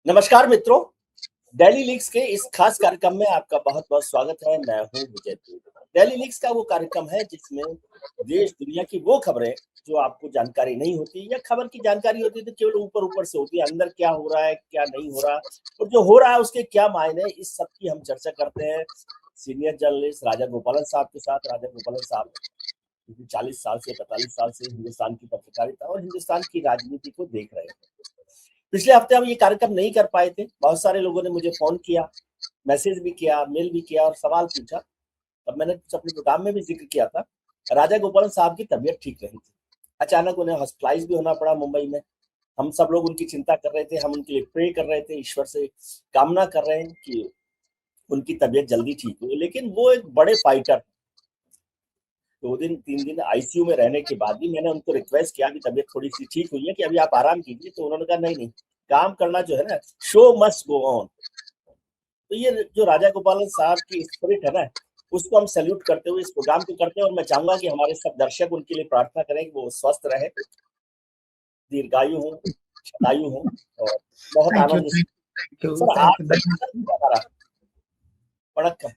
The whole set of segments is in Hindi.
नमस्कार मित्रों, डेली लीक्स के इस खास कार्यक्रम में आपका बहुत-बहुत स्वागत है। मैं हूँ विजय देव। डेली लीक्स का वो कार्यक्रम है जिसमें देश दुनिया की वो खबरें जो आपको जानकारी नहीं होती या खबर की जानकारी होती है तो केवल ऊपर-ऊपर से होती है, अंदर क्या हो रहा है, क्या नहीं हो रहा और जो हो रहा है उसके क्या मायने, इस सब की हम चर्चा करते हैं सीनियर जर्नलिस्ट राजा गोपालन साहब के साथ। राजा गोपालन साहब क्योंकि 40 साल से 45 साल से हिंदुस्तान की पत्रकारिता और हिंदुस्तान की राजनीति को देख रहे हैं। पिछले हफ्ते हम ये कार्यक्रम नहीं कर पाए थे। बहुत सारे लोगों ने मुझे फ़ोन किया, मैसेज भी किया, मेल भी किया और सवाल पूछा। तब मैंने कुछ अपने प्रोग्राम में भी ज़िक्र किया था। राजा गोपालन साहब की तबीयत ठीक नहीं थी। अचानक उन्हें हॉस्पिटलाइज़ भी होना पड़ा मुंबई में। हम सब लोग उनकी चिंता कर रहे थे, हम उनके लिए प्रे कर रहे थे, ईश्वर से कामना कर रहे हैं कि उनकी तबीयत जल्दी ठीक हो। लेकिन वो एक बड़े फाइटर 2 दिन 3 दिन आईसीयू में रहने के बाद भी मैंने उनको रिक्वेस्ट किया कि तबीयत थोड़ी-सी ठीक हुई है कि अभी आप आराम कीजिए, तो उन्होंने कहा नहीं, नहीं, काम करना जो है ना, शो मस्ट गो ऑन। तो ये जो राजा गोपालन साहब की स्पिरिट है ना, उसको हम सैल्यूट करते हुए इस प्रोग्राम को करते हैं और मैं चाहूँगा कि हमारे सब दर्शक उनके लिए प्रार्थना करें कि वो स्वस्थ रहे, दीर्घायु हों, शतायु हों और बहुत थैंक यू आनंद से। थैंक यू सर थैंक आपका यू हमारा वणक्कम।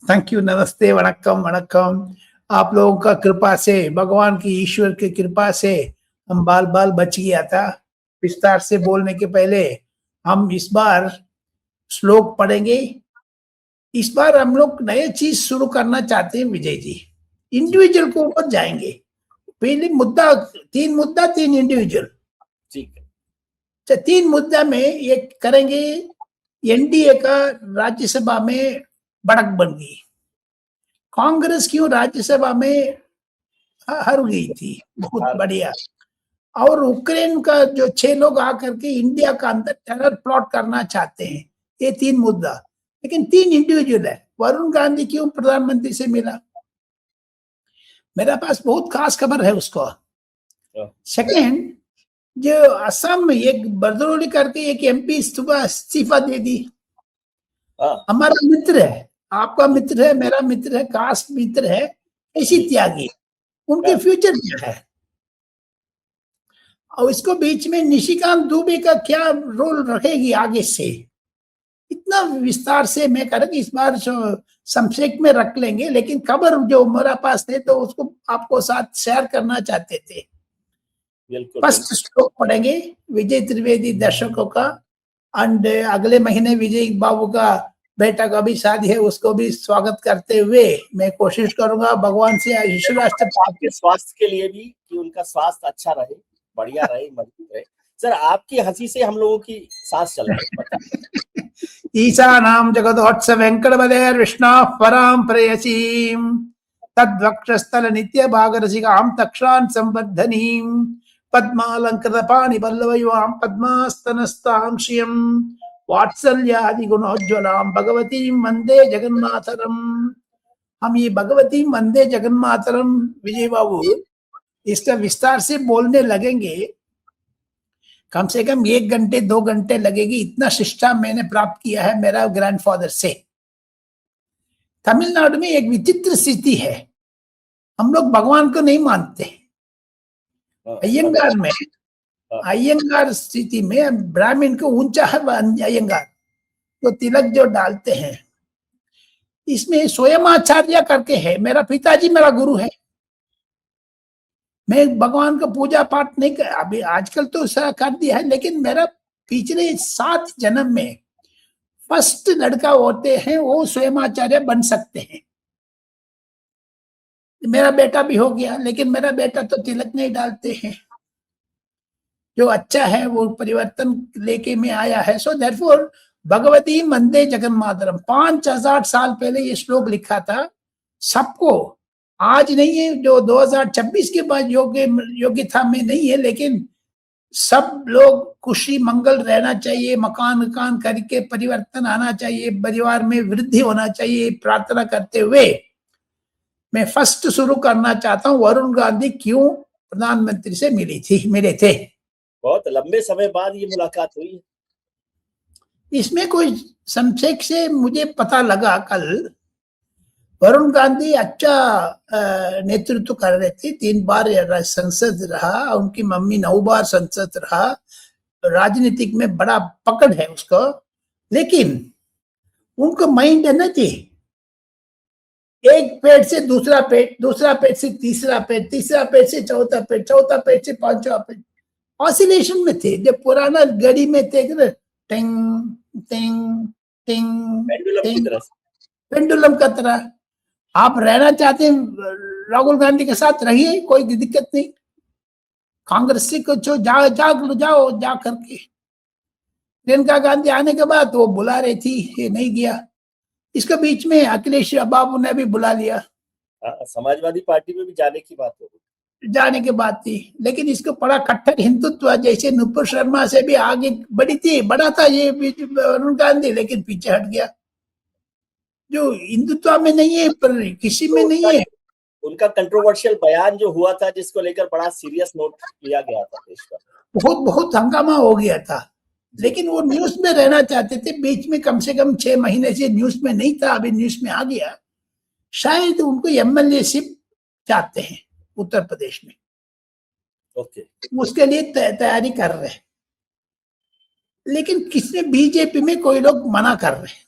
थैंक यू नमस्ते वणक्कम वणक्कम। आप लोगों का कृपा से, भगवान की ईश्वर की कृपा से हम बाल बाल बच गया था। विस्तार से बोलने के पहले हम इस बार श्लोक पढ़ेंगे। इस बार हम लोग नए चीज शुरू करना चाहते हैं विजय जी। इंडिविजुअल को ऊपर जाएंगे। पहले मुद्दा, तीन इंडिविजुअल। ठीक है। अच्छा, 3 मुद्दा में ये करेंगे। एनडीए का राज्यसभा में बढ़त बन गई। कांग्रेस क्यों राज्यसभा में हार गई थी, बहुत बढ़िया। और यूक्रेन का जो 6 लोग आकर के इंडिया का अंदर टेरर प्लॉट करना चाहते हैं। ये 3 मुद्दा, लेकिन 3 इंडिविजुअल है। वरुण गांधी क्यों प्रधानमंत्री से मिला? मेरे पास बहुत खास खबर है उसको। सेकेंड, जो असम में एक बरदौली करके एक एमपी इस्तीफा दे दी। हमारा मित्र है, आपका मित्र है, मेरा मित्र है, कास्ट मित्र है, ऐसी त्यागी। उनके फ्यूचर क्या है? और इसको बीच में निशिकांत दुबे का क्या रोल रखेगी आगे से? इतना विस्तार से मैं करूँ इस बार संक्षेप में रख लेंगे, लेकिन खबर जो मेरा पास थे तो उसको आपको साथ शेयर करना चाहते थे। फर्स्ट श्लोक पढ़ेंगे विजय त्रिवेदी दर्शकों का। एंड अगले महीने विजय बाबू का बेटा का भी शादी है, उसको भी स्वागत करते हुए मैं कोशिश करूंगा भगवान से आपके स्वास्थ्य के लिए भी कि उनका स्वास्थ्य अच्छा रहे, बढ़िया रहे, मजबूत रहे। सर आपकी हंसी से हम लोगों की सांस चल रही है। ईशानां जगदोत्स वेंकटपदेर् विष्णुः परां प्रेयसीं तद्वक्षस्थल नित्य भागरसिकां तक्षान् संवर्धनीं पद्मालंकृतपाणिपल्लवयुवां पद्मास्तनस्तां श्रियं वात्सल्यादि गुणोज्ज्वलां भगवतीं वंदे जगन्मातरम। हम ये भगवती वंदे जगन्मातरम विजय बाबू इसका विस्तार से बोलने लगेंगे। कम से कम 1 घंटे 2 घंटे लगेगी। इतना शिक्षा मैंने प्राप्त किया है मेरा ग्रैंडफादर से। तमिलनाडु में एक विचित्र स्थिति है, हम लोग भगवान को नहीं मानते। अयंगार में, अयंगार स्थिति में ब्राह्मण को ऊंचा है अयंगार, तो तिलक जो डालते हैं इसमें स्वयं आचार्य करके है। मेरा पिताजी मेरा गुरु है। मैं भगवान का पूजा पाठ नहीं कर, अभी आजकल तो कर दिया है, लेकिन मेरा पिछले 7 जन्म में फर्स्ट लड़का होते हैं वो स्वयं आचार्य बन सकते हैं। मेरा बेटा भी हो गया, लेकिन मेरा बेटा तो तिलक नहीं डालते हैं। जो अच्छा है वो परिवर्तन लेके में आया है। सो देयरफॉर भगवती वंदे जगन्मातरम 5000 साल पहले ये श्लोक लिखा था सबको। आज नहीं है, जो 2026 के बाद योग्यता में नहीं है, लेकिन सब लोग खुशी मंगल रहना चाहिए, मकान करके परिवर्तन आना चाहिए, परिवार में वृद्धि होना चाहिए, प्रार्थना करते हुए मैं फर्स्ट शुरू करना चाहता हूँ। वरुण गांधी क्यों प्रधानमंत्री से मिले थे। बहुत लंबे समय बाद ये मुलाकात हुई। इसमें कोई संक्षेप से मुझे पता लगा कल, वरुण गांधी अच्छा नेतृत्व कर रहे थे। 3 बार संसद रहा, उनकी मम्मी 9 बार संसद रहा। राजनीतिक में बड़ा पकड़ है उसको, लेकिन उनको माइंड है ना जी, एक पेट से दूसरा पेट, दूसरा पेट से तीसरा पेट, तीसरा पेट से चौथा पेट, चौथा पेट से पांचवा पेट, ऑसिलेशन में थे। जब पुराना घड़ी में थे टिंग टिंग टिंग पेंडुलम की टिंग, तरह से। पेंडुलम का तरह। आप रहना चाहते हैं राहुल गांधी के साथ रहिए, कोई दिक्कत नहीं, कांग्रेस से कुछ जाओ जा करके। प्रियंका गांधी आने के बाद वो बुला रही थी, ये नहीं गया। इसके बीच में अखिलेश बाबू ने भी बुला लिया, समाजवादी पार्टी में भी जाने की बात हो गई, जाने के बाद थी, लेकिन इसको बड़ा कट्टर हिंदुत्व, जैसे नुपुर शर्मा से भी आगे बढ़ी थी, बड़ा था ये वरुण गांधी, लेकिन पीछे हट गया। जो हिंदुत्व में नहीं है, पर किसी में नहीं है। उनका कंट्रोवर्शियल बयान जो हुआ था, जिसको लेकर बड़ा सीरियस नोट लिया गया था देश का, बहुत हंगामा हो गया था, लेकिन वो न्यूज में रहना चाहते थे। बीच में कम से कम 6 महीने से न्यूज में नहीं था, अभी न्यूज में आ गया। शायद उनको एमएलए शिप चाहते हैं उत्तर प्रदेश में, ओके, उसके लिए तैयारी कर रहे हैं, लेकिन किसने, बीजेपी में कोई लोग मना कर रहे हैं।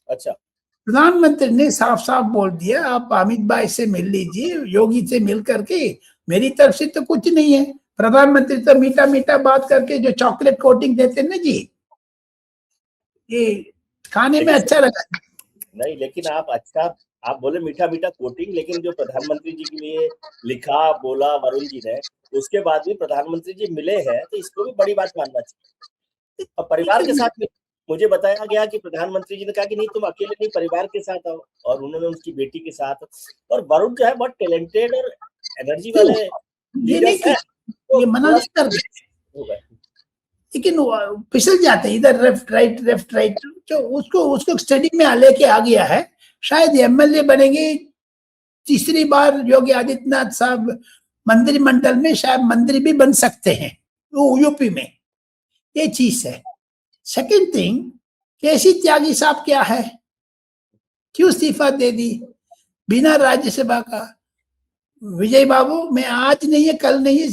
अच्छा, प्रधानमंत्री ने साफ साफ बोल दिया, आप अमित भाई से मिल लीजिए, योगी से मिल करके, मेरी तरफ से तो कुछ नहीं है। प्रधानमंत्री तो मीठा मीठा बात करके जो चॉकलेट कोटिंग देते हैं ना जी, ये खाने में अच्छा लगा नहीं, लेकिन आप बोले मीठा मीठा कोटिंग, लेकिन जो प्रधानमंत्री जी के लिए लिखा बोला वरुण जी ने, उसके बाद भी प्रधानमंत्री जी मिले हैं, तो इसको भी बड़ी बात मानना चाहिए। और परिवार के साथ मुझे बताया गया कि प्रधानमंत्री जी ने कहा कि नहीं, तुम अकेले नहीं, परिवार के साथ आओ, और उन्होंने उनकी बेटी के साथ। और वरुण जो है बहुत टैलेंटेड और एनर्जी वाले लीडर्स हैं, ये मना नहीं कर रहे, लेकिन फिसल जाते इधर लेफ्ट राइट, जो उसको स्टडी में लेके आ गया है। शायद एमएलए बनेंगे तीसरी बार योगी आदित्यनाथ साहब, मंत्रिमंडल में शायद मंत्री भी बन सकते हैं वो यूपी में, ये चीज है। सेकंड थिंग, केसी त्यागी साहब क्या है, क्यों इस्तीफा दे दी बिना राज्यसभा का? विजय बाबू, मैं आज नहीं है कल नहीं है,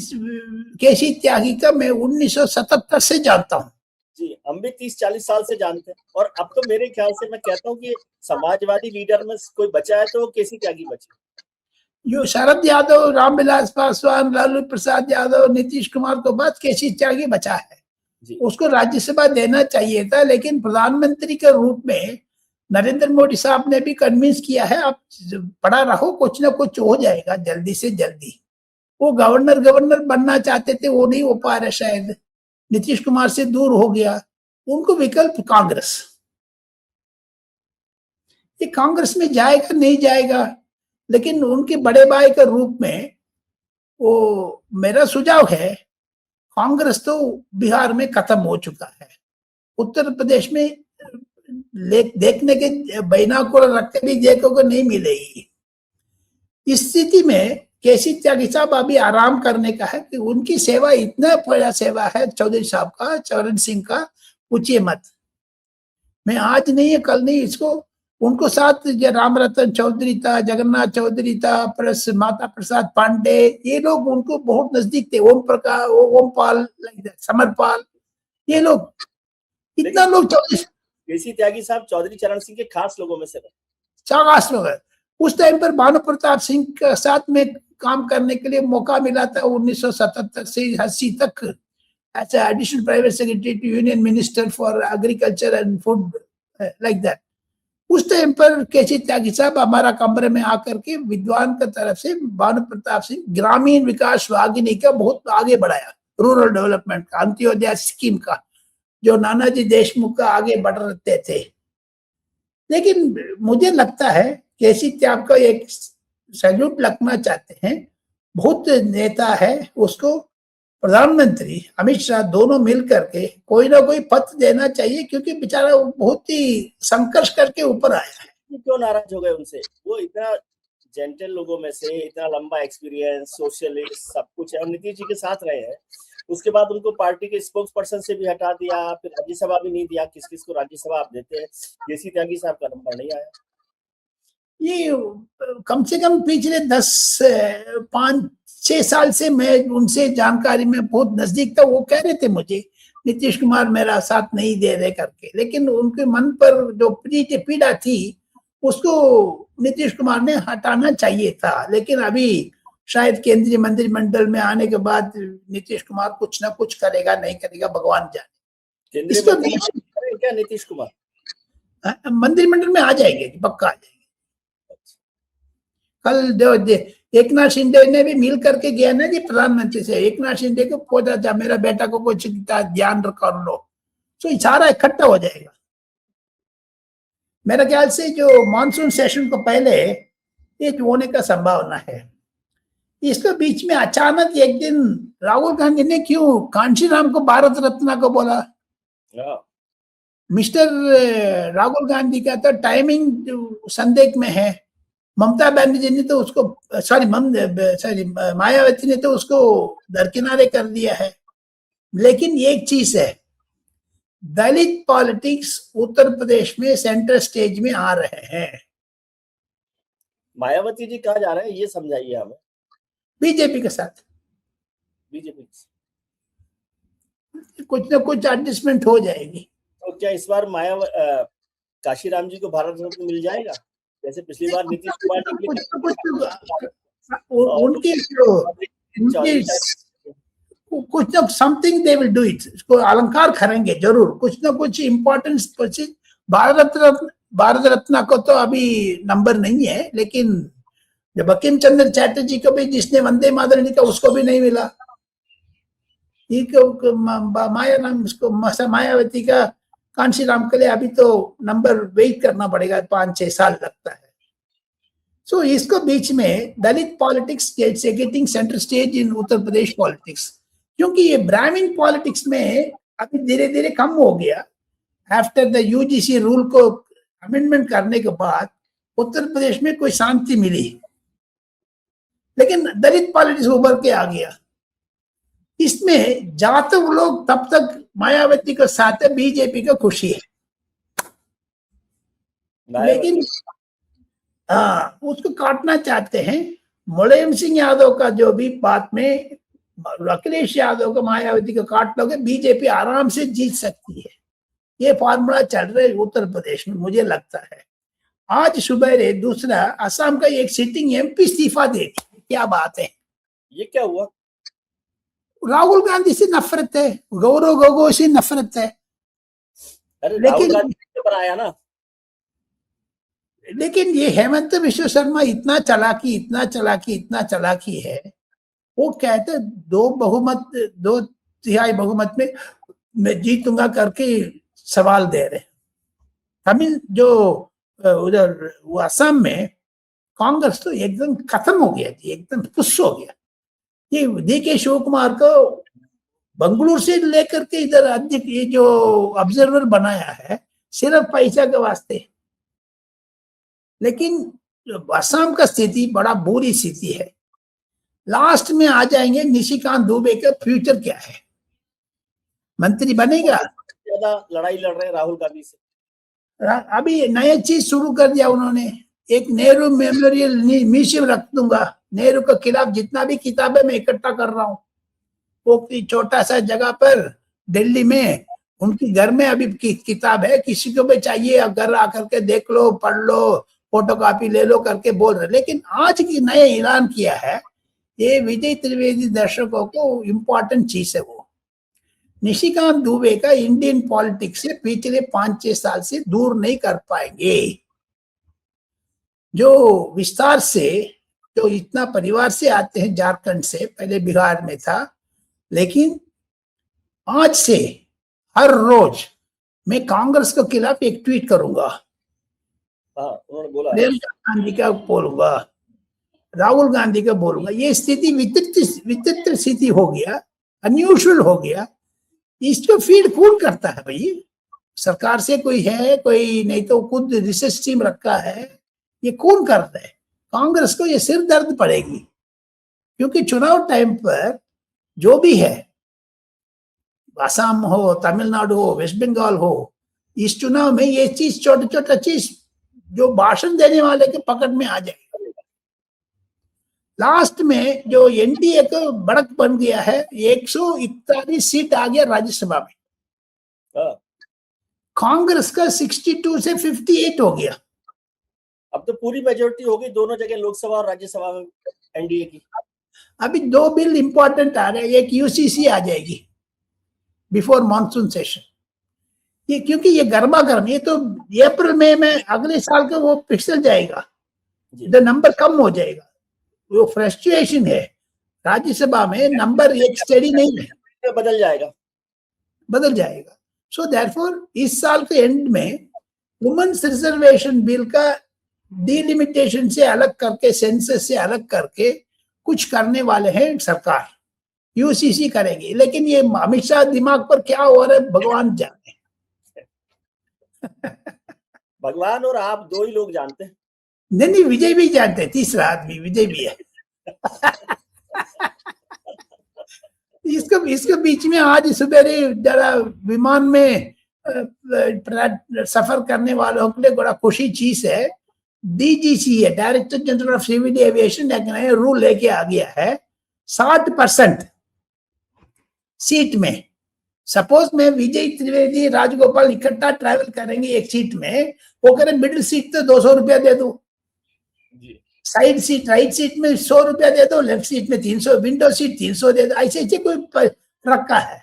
केसी त्यागी का मैं 1977 से जानता हूँ जी, हम भी 30-40 साल से जानते हैं। और अब तो मेरे ख्याल से मैं कहता हूँ कि समाजवादी लीडर में कोई बचा है तो वो केसी त्यागी बचे। जो शरद यादव, रामविलास पासवान, लालू प्रसाद यादव, नीतीश कुमार को बाद केसी त्यागी बचा है। उसको राज्यसभा देना चाहिए था, लेकिन प्रधानमंत्री के रूप में नरेंद्र मोदी साहब ने भी कन्विंस किया है, आप पड़ा रहो, कुछ ना कुछ हो जाएगा जल्दी से जल्दी। वो गवर्नर बनना चाहते थे, वो नहीं हो पा रहे शायद, नीतीश कुमार से दूर हो गया। उनको विकल्प कांग्रेस, ये कांग्रेस में जाएगा नहीं जाएगा, लेकिन उनके बड़े भाई के रूप में वो मेरा सुझाव है, कांग्रेस तो बिहार में खत्म हो चुका है, उत्तर प्रदेश में देखने के बाइनोकुलर रख के भी देखोगे नहीं मिलेगी। इस स्थिति में केसी त्यागी साहब अभी आराम करने का है, कि उनकी सेवा इतना बड़ा सेवा है चौधरी साहब का, चरण सिंह का, पूछिए मत। मैं आज नहीं है कल नहीं, इसको उनको साथ राम रतन चौधरी था, जगन्नाथ चौधरी था, प्लस माता प्रसाद पांडे, ये लोग उनको बहुत नजदीक थे, ओम प्रकाश, ओमपाल, समरपाल, ये लोग, इतना लोग केसी त्यागी साहब चौधरी चरण सिंह के खास लोगों में से खास लोग है। उस टाइम पर भानु प्रताप सिंह के साथ में काम करने के लिए मौका मिला था 1977 से 80 तक, as additional private secretary to union minister for agriculture and food, like that. उस टाइम पर केसी त्यागी साहब हमारा कमरे में आकर के विद्वान की तरफ से भानु प्रताप सिंह ग्रामीण विकास वाहिनी का बहुत आगे बढ़ाया, रूरल डेवलपमेंट का, अंत्योदय स्कीम का, जो नानाजी देशमुख का आगे बढ़ रहे थे। लेकिन मुझे लगता है केसी त्याग का एक सैल्यूट लगना चाहते हैं, बहुत नेता है, उसको प्रधानमंत्री अमित शाह दोनों मिल करके कोई ना कोई पद देना चाहिए, क्योंकि बेचारा बहुत ही संघर्ष करके ऊपर आया है। क्यों नाराज हो गए उनसे? वो इतना जेंटल लोगों में से, इतना लंबा एक्सपीरियंस, सोशलिस्ट सब कुछ है, नीतीश जी के साथ रहे हैं। उसके बाद उनको पार्टी के स्पोक्स पर्सन से भी हटा दिया, फिर राज्यसभा भी नहीं दिया। किस किस को राज्यसभा आप देते हैं? केसी त्यागी साहब का नंबर नहीं आया। ये कम से कम पिछले 5 6 साल से मैं उनसे जानकारी में बहुत नजदीक था। वो कह रहे थे मुझे नीतीश कुमार मेरा साथ नहीं दे रहे करके, लेकिन उनके मन पर जो पीड़ा थी उसको नीतीश कुमार ने हटाना चाहिए था। लेकिन अभी शायद केंद्रीय मंत्रिमंडल में आने के बाद नीतीश कुमार कुछ ना कुछ करेगा, नहीं करेगा भगवान जाने। केंद्रीय मंत्री क्या नीतीश कुमार मंत्रिमंडल में आ जाएंगे, पक्का आ जाएंगे। कल एक नाथ शिंदे ने भी मिल करके गया ना जी प्रधानमंत्री से। एक नाथ शिंदे को पूछा था मेरा बेटा को कुछ ध्यान कर लो, तो सारा इकट्ठा हो जाएगा। मेरा ख्याल से जो मानसून सेशन को पहले ये होने का संभावना है। इसके बीच में अचानक एक दिन राहुल गांधी ने क्यों कांशीराम को भारत रत्न को बोला? मिस्टर राहुल गांधी का तो टाइमिंग संदेह में है। ममता बनर्जी ने तो उसको मायावती ने तो उसको दरकिनारे कर दिया है। लेकिन एक चीज है, दलित पॉलिटिक्स उत्तर प्रदेश में सेंटर स्टेज में आ रहे हैं। मायावती जी कहा जा रहे हैं ये समझाइए हमें। बीजेपी के साथ, बीजेपी कुछ ना कुछ एडजस्टमेंट हो जाएगी। तो क्या इस बार काशीराम जी को भारत रत्न मिल जाएगा जैसे पिछली बार नीतीश कुमार उनकी कुछ ना something they will do it. इसको अलंकार करेंगे जरूर, कुछ ना कुछ इम्पोर्टेंस। भारत रत्न को तो अभी नंबर नहीं है, लेकिन जब बंकिम चंद्र चटर्जी को भी जिसने वंदे मातरम लिखा उसको भी नहीं मिला। मायावती का कांशीराम के लिए अभी तो नंबर वेट करना पड़ेगा, 5-6 साल लगता है। सो इसको बीच में दलित पॉलिटिक्स गेटिंग सेंटर स्टेज इन उत्तर प्रदेश पॉलिटिक्स, क्योंकि ये ब्राह्मण पॉलिटिक्स में अभी धीरे धीरे कम हो गया। आफ्टर द यूजीसी रूल को अमेंडमेंट करने के बाद उत्तर प्रदेश में कोई शांति मिली, लेकिन दलित पॉलिटिक्स उभर के आ गया। इसमें जातक लोग तब तक मायावती के साथ है, बीजेपी को खुशी है, लेकिन उसको काटना चाहते हैं। मुलायम सिंह यादव का जो भी बात में अखिलेश यादव को मायावती को काट लोगे, बीजेपी आराम से जीत सकती है। ये फॉर्मूला चल रहा है उत्तर प्रदेश में, मुझे लगता है। आज सुबह दूसरा असम का एक सिटिंग एमपी इस्तीफा दे दी। क्या बात है, ये क्या हुआ? राहुल गांधी से नफरत है, गौरव गोगोई से नफरत है। अरे लेकिन राहुल गांधी पर आया ना, लेकिन ये हेमंत बिश्व शर्मा इतना चालाकी है। वो कहते 2 तिहाई बहुमत में मैं जीतूंगा करके सवाल दे रहे। तमिल जो उधर असम में कांग्रेस तो एकदम खत्म हो गया थी, एकदम पुश हो गया। ये DK शिव कुमार को बंगलुरु से लेकर के इधर अध्यक्ष ये जो ऑब्जर्वर बनाया है सिर्फ पैसा के वास्ते। लेकिन असम का स्थिति बड़ा बुरी स्थिति है। लास्ट में आ जाएंगे निशिकांत दुबे का फ्यूचर क्या है, मंत्री बनेगा? ज्यादा लड़ाई लड़ रहे हैं राहुल गांधी से। अभी नया चीज शुरू कर दिया उन्होंने, एक नेहरू मेमोरियल म्यूजियम रख दूंगा। नेहरू के खिलाफ जितना भी किताबें मैं इकट्ठा कर रहा हूँ, वो छोटा सा जगह पर दिल्ली में उनके घर में अभी किताब है, किसी को भी चाहिए घर आकर के देख लो, पढ़ लो, फोटोकॉपी ले लो करके बोल रहे। लेकिन आज की नया ऐलान किया है, ये विजय त्रिवेदी दर्शकों को इम्पोर्टेंट चीज है। वो निशिकांत दुबे का इंडियन पॉलिटिक्स से पिछले 5-6 साल से दूर नहीं कर पाएंगे। जो विस्तार से जो इतना परिवार से आते हैं, झारखंड से, पहले बिहार में था, लेकिन आज से हर रोज मैं कांग्रेस के खिलाफ एक ट्वीट करूंगा। उन्होंने बोला गांधी का बोलूंगा, राहुल गांधी का बोलूंगा। ये स्थिति विचित्र स्थिति हो गया, अनयूजुअल हो गया। इसको फीड कौन करता है भाई? सरकार से कोई है, कोई नहीं तो खुद रिसर्च टीम रखा है, ये कौन कर रहा है? कांग्रेस को ये सिर दर्द पड़ेगी, क्योंकि चुनाव टाइम पर जो भी है, असम हो, तमिलनाडु हो, वेस्ट बंगाल हो, इस चुनाव में ये चीज छोटा चीज जो भाषण देने वाले के पकड़ में आ जाएगा। लास्ट में जो एनडीए को बढ़त बन गया है, 141 सीट आ गया राज्यसभा में। हाँ, कांग्रेस का 62 से 58 हो गया। अब तो पूरी मेजोरिटी होगी दोनों जगह, लोकसभा और राज्यसभा में एनडीए की। अभी 2 बिल इंपॉर्टेंट आ रहे हैं, एक यूसीसी आ जाएगी बिफोर मॉनसून सेशन। ये क्योंकि ये गर्मा गर्म, ये तो अप्रैल मई में अगले साल का वो पिछल जाएगा, जो नंबर कम हो जाएगा। वो फ्रस्ट्रेशन है राज्यसभा में, नंबर एक स्टेडी नहीं है, बदल जाएगा। सो देयरफॉर इस साल के एंड में वुमेन्स रिजर्वेशन बिल का डिलिमिटेशन से अलग करके, सेंसस से अलग करके कुछ करने वाले हैं सरकार, यूसीसी करेंगे। लेकिन ये अमित शाह दिमाग पर क्या हो रहा है भगवान जाने। भगवान और आप दो ही लोग जानते हैं। नहीं, विजय भी जानते हैं, तीसरा आदमी विजय भी है। इसके बीच में आज सवेरे जरा विमान में सफर करने वालों के लिए बड़ा खुशी चीज है, डीजीसी है, director general of civil aviation, एक नया रूल लेके आ गया है 60% सीट में। सपोज में विजय त्रिवेदी, राजगोपाल इकट्ठा ट्रैवल करेंगे एक सीट में, वो करें मिडिल सीट तो 200 रुपया दे दो, साइड सीट राइट सीट में 100 रुपया दे दो, लेफ्ट सीट में 300, विंडो सीट 300 दे दो। ऐसे ऐसे कोई रखा है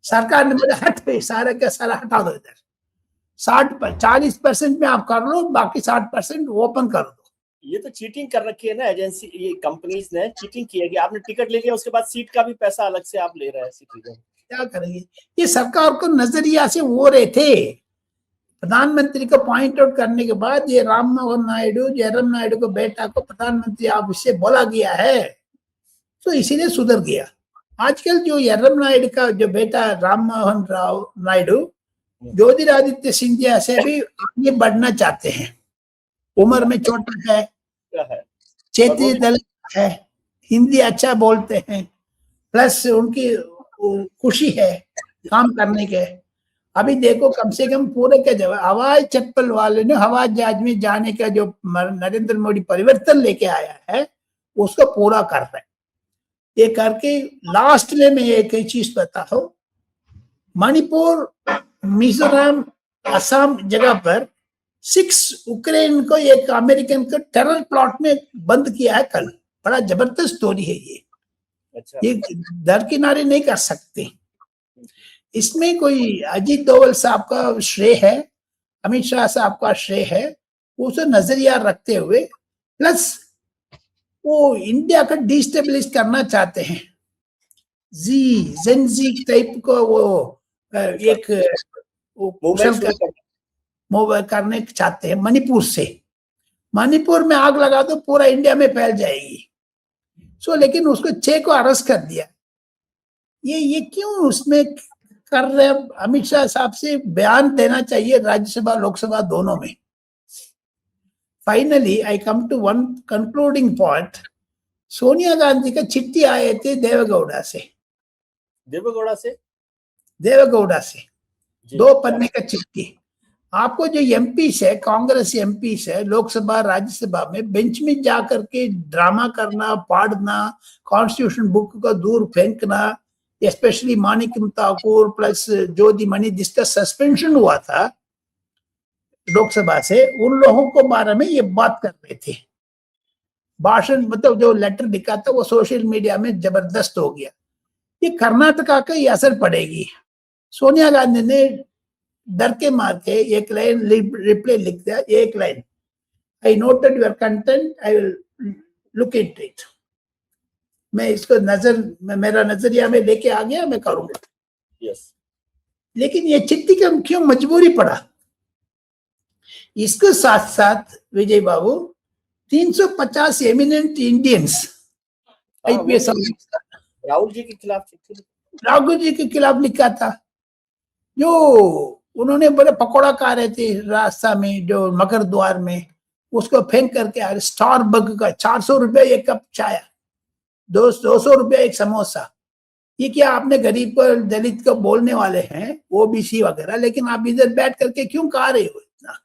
सरकार ने, बोला हट पे सारा का सारा हटा दो इधर, 40% में आप कर लो, बाकी 60% ओपन कर दो। ये तो चीटिंग कर रखी है ना एजेंसी, ये कंपनीज ने चीटिंग की है कि आपने टिकट ले लिया, उसके बाद सीट का भी पैसा अलग से आप ले रहे हैं सिटीजन। क्या करेंगे, ये सरकार को नजरिया से हो रहे थे। प्रधानमंत्री को पॉइंट आउट करने के बाद ये राम मोहन नायडू, जयराम नायडू को बेटा को प्रधानमंत्री आप इससे बोला गया है, तो इसीलिए सुधर गया। आजकल जो जयराम नायडू का जो बेटा राम मोहन राव नायडू ज्योतिरादित्य सिंधिया से भी आगे बढ़ना चाहते हैं, उम्र में छोटा है, क्षेत्रीय दल है, हिंदी अच्छा बोलते हैं, प्लस उनकी खुशी है काम करने के। अभी देखो कम से कम पूरे के जब हवाई चप्पल वाले ने हवाई जहाज में जाने का जो नरेंद्र मोदी परिवर्तन लेके आया है उसको पूरा कर रहे हैं। ये करके लास्ट में मैं एक ही चीज बता हूं, मणिपुर, मिजोरम, असम जगह पर 6 यूक्रेन को एक अमेरिकन को टेरर प्लॉट में बंद किया है कल। बड़ा जबरदस्त स्टोरी है ये। अच्छा। ये दरकिनारे नहीं कर सकते। इसमें कोई अजीत डोभाल साहब का श्रेय है, अमित शाह साहब का श्रेय है, उसे नजरिया रखते हुए, प्लस वो इंडिया का डिस्टेबलिश करना चाहते हैं। जेनजी टाइप को वो एक करने चाहते हैं मणिपुर से। मणिपुर में आग लगा तो पूरा इंडिया में फैल जाएगी। लेकिन उसको 6 को अरेस्ट कर दिया। ये क्यों उसमें कर रहे हैं? अमित शाह साहब से बयान देना चाहिए राज्यसभा लोकसभा दोनों में। Finally I come to one concluding point. Sonia Gandhi का चिट्ठी आए थे देवेगौड़ा से 2 पन्ने का चिट्ठी। आपको जो एमपी है, कांग्रेस एमपी है, लोकसभा राज्यसभा में बेंच में जाकर के ड्रामा करना, पाड़ना, कॉन्स्टिट्यूशन बुक को दूर फेंकना, स्पेशली मानिक ठाकुर प्लस ज्योति मणि जिसका सस्पेंशन हुआ था लोकसभा से, उन लोगों को बारे में ये बात कर रहे थे। भाषण मतलब जो लेटर लिखा था वो सोशल मीडिया में जबरदस्त हो गया। ये कर्नाटका का ही असर पड़ेगी। सोनिया गांधी ने डर के मार के एक लाइन रिप्लाई लिख दिया, एक line, I noted your content, I will look into it. मैं इसको मेरा नजरिया में लेके आ गया, मैं करूंगा। yes. लेकिन ये चिट्ठी का क्यों मजबूरी पड़ा? इसके साथ साथ विजय बाबू 350 eminent Indians IPS Rahul ji के खिलाफ लिखा था, जो उन्होंने बड़े पकौड़ा खा रहे थे रास्ता में, जो मकर द्वार में, उसको फेंक करके स्टार बग का 400 रुपया एक कप चाय, 200 रुपया एक समोसा। ये क्या आपने गरीब को, दलित को बोलने वाले हैं, ओबीसी वगैरह, लेकिन आप इधर बैठ करके क्यों खा रहे हो इतना?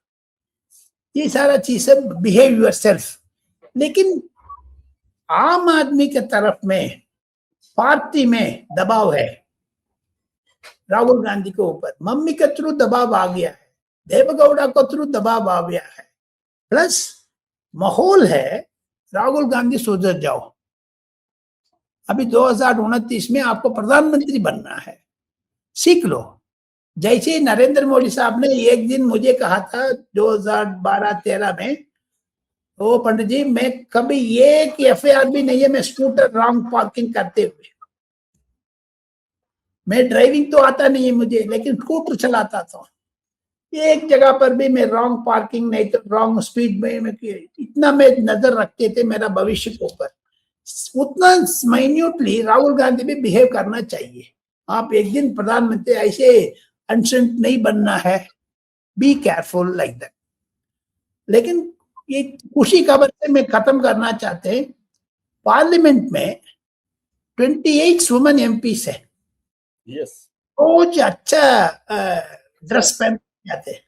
ये सारा चीज है, बिहेव योरसेल्फ। लेकिन आम आदमी के तरफ में पार्टी में दबाव है राहुल गांधी के ऊपर, मम्मी के थ्रू दबाव आ गया है, देवगौड़ा को थ्रू दबाव आ गया है, प्लस माहौल है राहुल गांधी सुधर जाओ, अभी 2029 में आपको प्रधानमंत्री बनना है, सीख लो। जैसे नरेंद्र मोदी साहब ने एक दिन मुझे कहा था 2012-13 में, ओ पंडित जी मैं कभी एक एफआईआर भी नहीं है मैं स्कूटर रॉन्ग पार्किंग करते हुए, मैं ड्राइविंग तो आता नहीं है मुझे लेकिन स्कूटर चलाता था, एक जगह पर भी मैं रॉन्ग पार्किंग नहीं तो रॉन्ग स्पीड में इतना मैं नजर रखते थे मेरा भविष्य के ऊपर, उतना माइन्यूटली राहुल गांधी भी बिहेव करना चाहिए। आप एक दिन प्रधानमंत्री ऐसे अनसेंट नहीं बनना है, बी केयरफुल लाइक दैट। लेकिन ये खुशी खबर से मैं खत्म करना चाहते हैं, पार्लियामेंट में 28 वुमेन एमपीस है, यस, रोज अच्छा ड्रेस पहन जाते,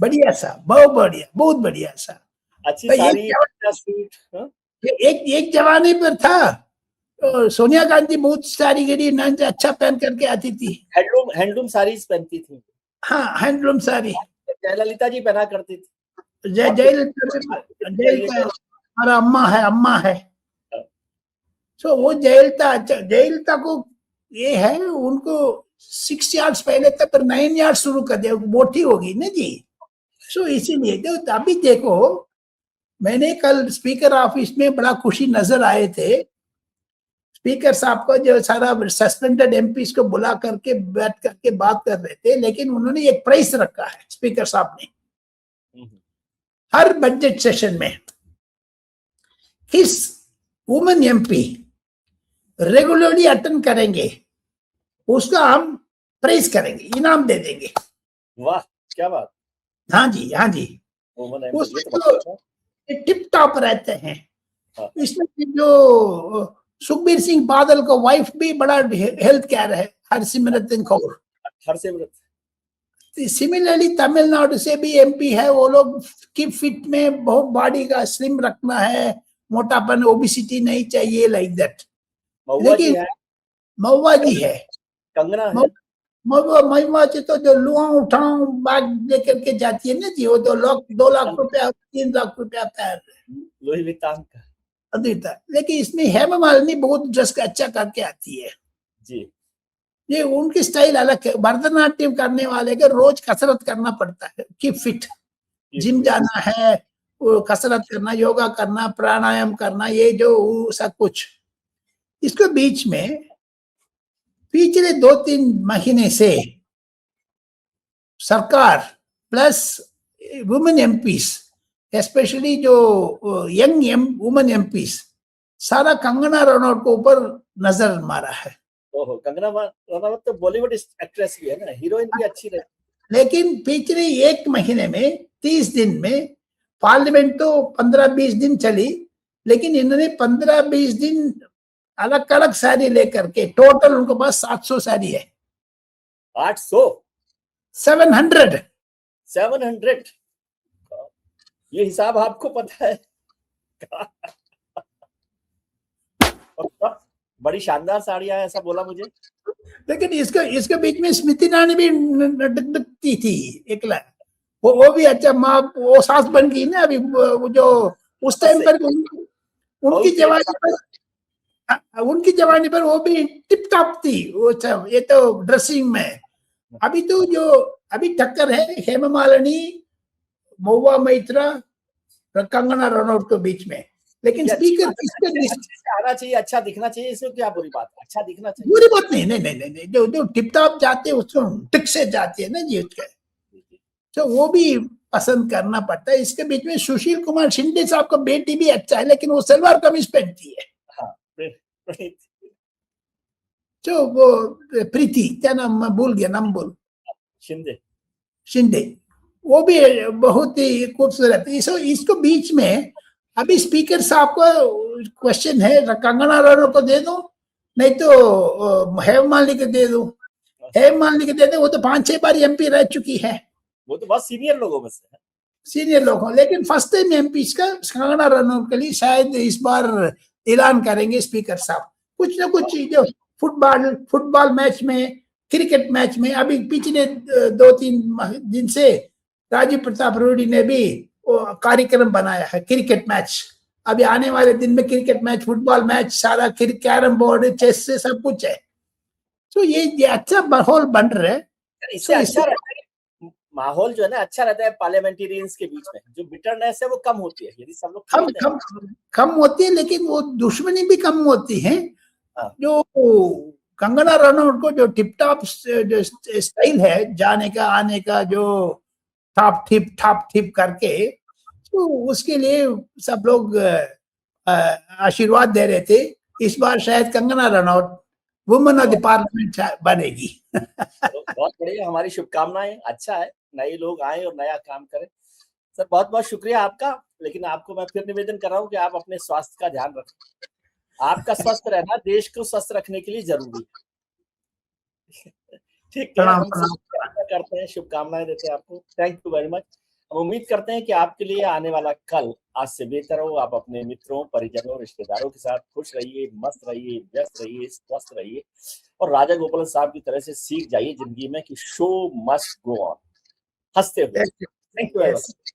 बढ़िया सा, बहुत बढ़िया सा, अच्छी तो साड़ी, अच्छा सूट। हाँ? एक जमाने पर था तो सोनिया गांधी बहुत सारी गिरी नंज अच्छा पहन करके आती थी, हैंडलूम साड़ीज पहनती थी। हाँ हैंडलूम साड़ी जयललिता जी पहना करती थी। जयललिता हमारा अम्मा है तो वो जयललिता को ये है उनको 6 यार्ड्स पहले तक पर 9 यार्ड शुरू कर दिया, मोटी होगी ना जी, सो इसीलिए जो अभी देखो मैंने कल स्पीकर ऑफिस में बड़ा खुशी नजर आए थे, स्पीकर साहब को जो सारा सस्पेंडेड एमपीस को बुला करके बैठ करके बात कर रहे थे, लेकिन उन्होंने एक प्राइस रखा है स्पीकर साहब ने हर बजट सेशन में, किस वुमेन एमपी रेगुलरली अटेंड करेंगे उसका हम प्राइज करेंगे, इनाम दे देंगे। वाह क्या बात, हाँ जी उसमें टिप टॉप रहते हैं। हाँ। इसमें जो सुखबीर सिंह बादल का वाइफ भी बड़ा हेल्थ केयर है, हरसिमरत कौर, सिमिलरली तमिलनाडु से भी एमपी है, वो लोग की फिट में बहुत बॉडी का स्लिम रखना है, मोटापन ओबिसिटी नहीं चाहिए लाइक दैट। लेकिन महुआ जी है, कंगना है, महुआ जी तो जो लुआ उठाऊ बैग लेकर के जाती है ना जी, वो 2 लाख रुपया 3 लाख रुपया पैर लोही वितान का अद्विता। लेकिन इसमें हेमा मालिनी बहुत ड्रेस का अच्छा करके आती है जी, ये उनकी स्टाइल अलग है। भरतनाट्यम करने वाले को रोज कसरत करना पड़ता है, कीप फिट, जिम जाना है, वो कसरत करना, योगा करना, प्राणायाम करना, ये जो सब कुछ। इसके बीच में पिछले 2-3 महीने से सरकार प्लस वुमेन एमपीस, स्पेशली जो यंग वुमेन एमपीस, सारा कंगना रनौत के ऊपर नजर मारा है। ओहो, कंगना रनौत तो बॉलीवुड एक्ट्रेस भी है ना, हीरोइन भी अच्छी रहती। लेकिन पिछले 1 महीने में 30 दिन में, पार्लियामेंट तो 15-20 दिन चली, लेकिन इन्होंने 15-20 दिन अलग अलग साड़ी लेकर के टोटल उनके पास 700 साड़ी है। 800 700 ये हिसाब आपको पता है? बड़ी शानदार साड़ियां ऐसा बोला मुझे। लेकिन इसके बीच में स्मृति ईरानी भी डकती थी एकला, वो भी अच्छा माँ, वो सास बन गई ना अभी, वो जो उस टाइम पर उनकी जवानी पर वो भी टिप टॉप थी वो सब। ये तो ड्रेसिंग में अभी तो जो अभी टक्कर है हेमा मालिनी, महुआ मोइत्रा, कंगना रनौत के बीच में। लेकिन स्पीकर आना चाहिए, अच्छा दिखना चाहिए, इसमें क्या बुरी बात है? अच्छा दिखना चाहिए, बुरी बात नहीं, नहीं जो टिप टॉप जाते हैं उसको टिक से जाती है ना जी उसके, तो वो भी पसंद करना पड़ता है। इसके बीच में सुशील कुमार शिंदे साहब का बेटी भी अच्छा है, लेकिन वो सलवार कमीज पहनती है। तो वो प्रीति, क्या नाम मैं भूल गया, नाम बोल, शिंदे, वो भी बहुत ही खूबसूरत। इसको बीच में अभी स्पीकर साहब को क्वेश्चन है, कंगना रनौत को दे दो नहीं तो हेमा मालिनी को दे दो। हेमा मालिनी को दे दो, वो तो 5-6 बार एमपी रह चुकी है, वो तो बहुत सीनियर लोगों में से है। सीनियर लोग हों, लेकिन फर्स्ट टाइम एमपी का कंगना रनौत के लिए शायद इस बार ऐलान करेंगे स्पीकर साहब, कुछ ना कुछ जो फुटबॉल मैच में, क्रिकेट मैच में। अभी पिछले 2-3 दिन से राजीव प्रताप रूडी ने भी कार्यक्रम बनाया है, क्रिकेट मैच। अभी आने वाले दिन में क्रिकेट मैच, फुटबॉल मैच, सारा कैरम बोर्ड, चेस से सब कुछ है। तो ये अच्छा माहौल बन रहा है। इससे अच्छा रहता है, माहौल जो है ना अच्छा रहता है पार्लियामेंटेरियंस के बीच में, जो बिटरनेस है वो कम होती है यदि सब लोग कम होती है, लेकिन वो दुश्मनी भी कम होती है। जो कंगना रनौत को जो टिप टॉप जो स्टाइल है जाने का आने का, जो ठाप ठिप करके, तो उसके लिए सब लोग आशीर्वाद दे रहे थे। इस बार शायद Kangana Ranaut women of the parliament बनेगी। बहुत बढ़िया, हमारी शुभकामनाएं। अच्छा है नए लोग आए और नया काम करें। सर बहुत बहुत शुक्रिया आपका, लेकिन आपको मैं फिर निवेदन कर रहा हूँ कि आप अपने स्वास्थ्य का ध्यान रखें। आपका स्वस्थ रहना देश को स्वस्थ रखने के लिए जरूरी है। ठीक है, हम करते हैं, शुभकामनाएं देते हैं आपको। Thank you very much. हम उम्मीद करते हैं कि आपके लिए आने वाला कल आज से बेहतर हो। आप अपने मित्रों, परिजनों, रिश्तेदारों के साथ खुश रहिए, मस्त रहिए, व्यस्त रहिए, स्वस्थ रहिए और राजा गोपालन साहब की तरह से सीख जाइए जिंदगी में कि शो मस्ट गो ऑन, हंसते हुए। Thank you very much.